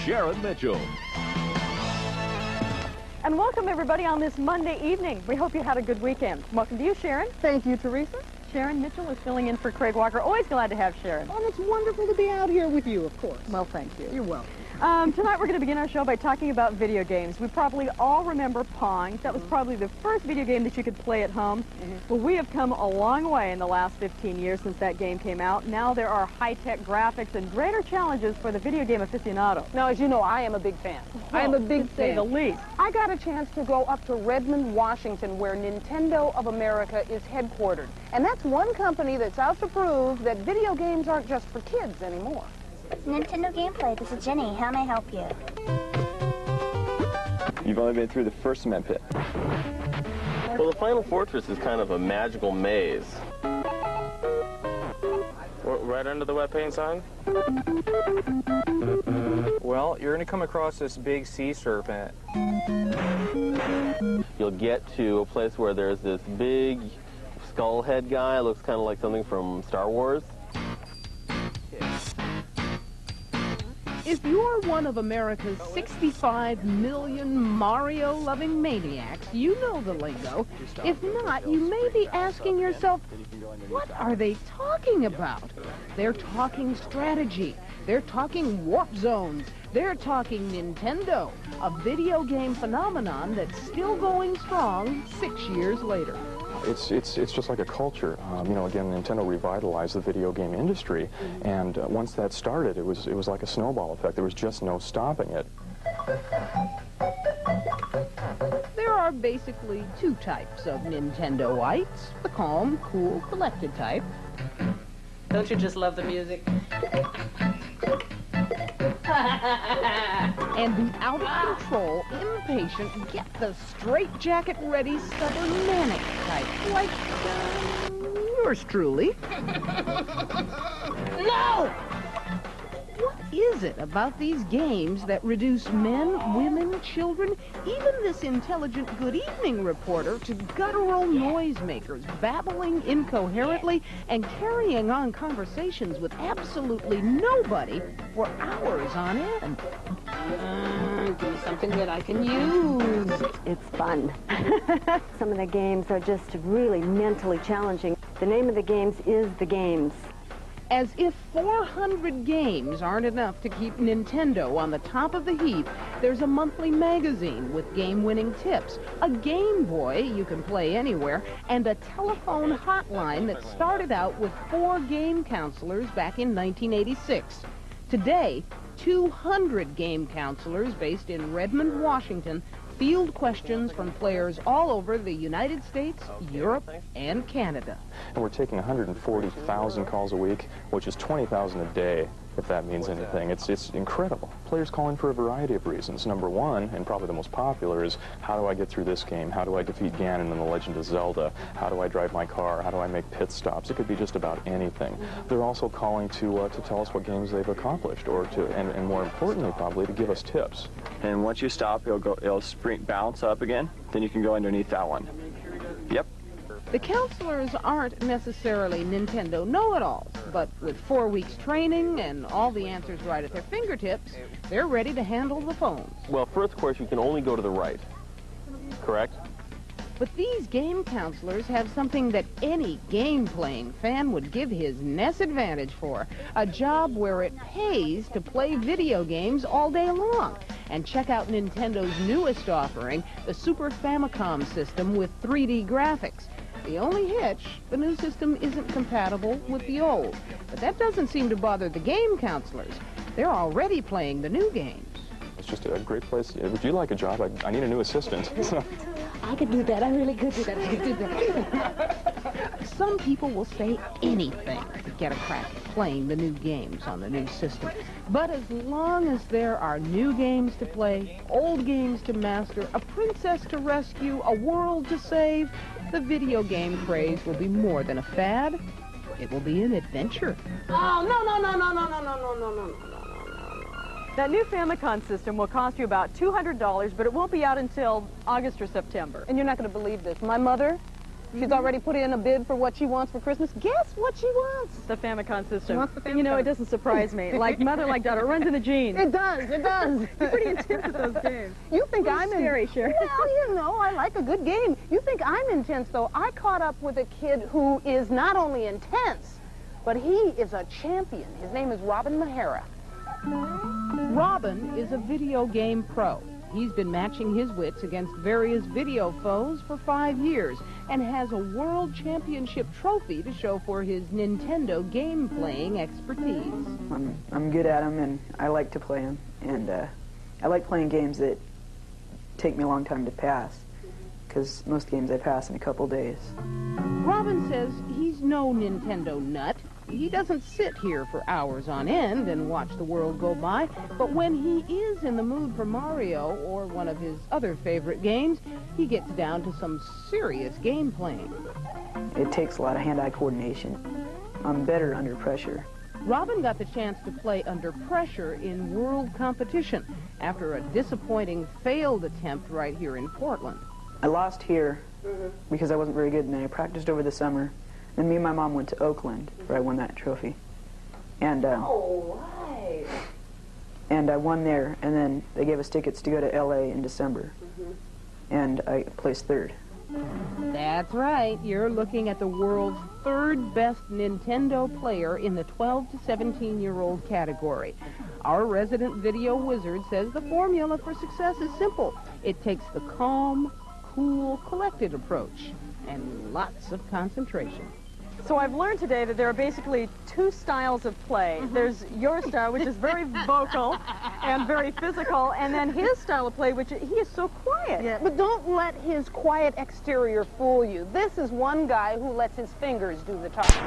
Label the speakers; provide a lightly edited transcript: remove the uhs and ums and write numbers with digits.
Speaker 1: Sharon Mitchell.
Speaker 2: And welcome, everybody, on this Monday evening. We hope you had a good weekend. Welcome to you, Sharon.
Speaker 3: Thank you, Teresa.
Speaker 2: Sharon Mitchell is filling in for Craig Walker. Always glad to have Sharon.
Speaker 3: Oh, it's wonderful to be out here with you, of course.
Speaker 2: Well, thank you.
Speaker 3: You're welcome.
Speaker 2: Tonight we're going to begin our show by talking about video games. We probably all remember Pong. That was probably the first video game that you could play at home. But we have come a long way in the last 15 years since that game came out. Now there are high-tech graphics and greater challenges for the video game aficionado.
Speaker 3: Now, as you know, I am a big fan. I am a big
Speaker 2: to say
Speaker 3: fan.
Speaker 2: the least.
Speaker 3: I got a chance to go up to Redmond, Washington, where Nintendo of America is headquartered. And that's one company that's out to prove that video games aren't just for kids anymore.
Speaker 4: Nintendo Gameplay, this is Jenny. How may I help you?
Speaker 5: You've only been through the first cement pit.
Speaker 6: Well, the Final Fortress is kind of a magical maze. Right under the wet paint sign?
Speaker 7: Well, you're going to come across this big sea serpent.
Speaker 6: You'll get to a place where there's this big skull head guy. Looks kind of like something from Star Wars.
Speaker 8: If you're one of America's 65 million Mario-loving maniacs, you know the lingo. If not, you may be asking yourself, what are they talking about? They're talking strategy. They're talking warp zones. They're talking Nintendo, a video game phenomenon that's still going strong 6 years later.
Speaker 9: It's just like a culture. You know, again, Nintendo revitalized the video game industry, and once that started, it was like a snowball effect. There was just no stopping it.
Speaker 8: There are basically two types of Nintendoites, the calm, cool, collected type.
Speaker 10: Don't you just love the music?
Speaker 8: And the out-of-control, impatient, get-the-straight-jacket-ready, stubborn, manic type, like yours truly.
Speaker 10: No!
Speaker 8: What is it about these games that reduce men, women, children, even this intelligent Good Evening reporter to guttural noisemakers, babbling incoherently and carrying on conversations with absolutely nobody for hours on end?
Speaker 10: Give me something that I can use.
Speaker 11: It's fun. Some of the games are just really mentally challenging. The name of the games is The Games.
Speaker 8: As if 400 games aren't enough to keep Nintendo on the top of the heap, there's a monthly magazine with game-winning tips, a Game Boy you can play anywhere, and a telephone hotline that started out with 4 game counselors back in 1986. Today, 200 game counselors based in Redmond, Washington, field questions from players all over the United States, Europe, and Canada.
Speaker 9: And we're taking 140,000 calls a week, which is 20,000 a day, if that means anything. It's incredible. Players call in for a variety of reasons. Number one, and probably the most popular, is how do I get through this game? How do I defeat Ganon in The Legend of Zelda? How do I drive my car? How do I make pit stops? It could be just about anything. They're also calling to tell us what games they've accomplished, or and more importantly, probably, to give us tips.
Speaker 5: And once you stop, it'll bounce up again. Then you can go underneath that one. Yep.
Speaker 8: The counselors aren't necessarily Nintendo know-it-alls, but with 4 weeks training and all the answers right at their fingertips, they're ready to handle the phones.
Speaker 6: Well, first, of course, you can only go to the right. Correct?
Speaker 8: But these game counselors have something that any game-playing fan would give his NES advantage for, a job where it pays to play video games all day long. And check out Nintendo's newest offering, the Super Famicom system with 3D graphics. The only hitch, the new system isn't compatible with the old. But that doesn't seem to bother the game counselors. They're already playing the new games.
Speaker 9: It's just a great place. Would you like a job? I need a new assistant.
Speaker 11: I could do that. I really could do that. I could do that.
Speaker 8: Some people will say anything to get a crack at playing the new games on the new system. But as long as there are new games to play, old games to master, a princess to rescue, a world to save, the video game craze will be more than a fad. It will be an adventure.
Speaker 10: Oh, no.
Speaker 2: That new Famicom system will cost you about $200, but it won't be out until August or September.
Speaker 3: And you're not going to believe this. My mother She's already put in a bid for what she wants for Christmas. Guess what she wants?
Speaker 2: The Famicom system.
Speaker 3: She wants the Famicom.
Speaker 2: You know, it doesn't surprise me. Like mother, like daughter, it runs in the genes.
Speaker 3: It does, it does.
Speaker 2: You're pretty intense at those games.
Speaker 3: You think I'm
Speaker 2: scary, Sherry.
Speaker 3: Well, you know, I like a good game. You think I'm intense, though. I caught up with a kid who is not only intense, but he is a champion. His name is Robin Mahara.
Speaker 8: Robin is a video game pro. He's been matching his wits against various video foes for 5 years and has a world championship trophy to show for his Nintendo game-playing expertise.
Speaker 1: I'm good at them, and I like to play them. And I like playing games that take me a long time to pass, because most games I pass in a couple days.
Speaker 8: Robin says he's no Nintendo nut. He doesn't sit here for hours on end and watch the world go by, but when he is in the mood for Mario or one of his other favorite games, he gets down to some serious game playing.
Speaker 1: It takes a lot of hand-eye coordination. I'm better under pressure.
Speaker 8: Robin got the chance to play under pressure in world competition after a disappointing failed attempt right here in Portland.
Speaker 1: I lost here because I wasn't very good, and then I practiced over the summer. Then me and my mom went to Oakland, where I won that trophy. And, and I won there, and then they gave us tickets to go to L.A. in December. And I placed third.
Speaker 8: That's right. You're looking at the world's third best Nintendo player in the 12 to 17-year-old category. Our resident video wizard says the formula for success is simple. It takes the calm, cool, collected approach and lots of concentration.
Speaker 2: So I've learned today that there are basically two styles of play. There's your style, which is very vocal and very physical, and then his style of play, which he is so quiet.
Speaker 3: Yeah, but don't let his quiet exterior fool you. This is one guy who lets his fingers do the talking.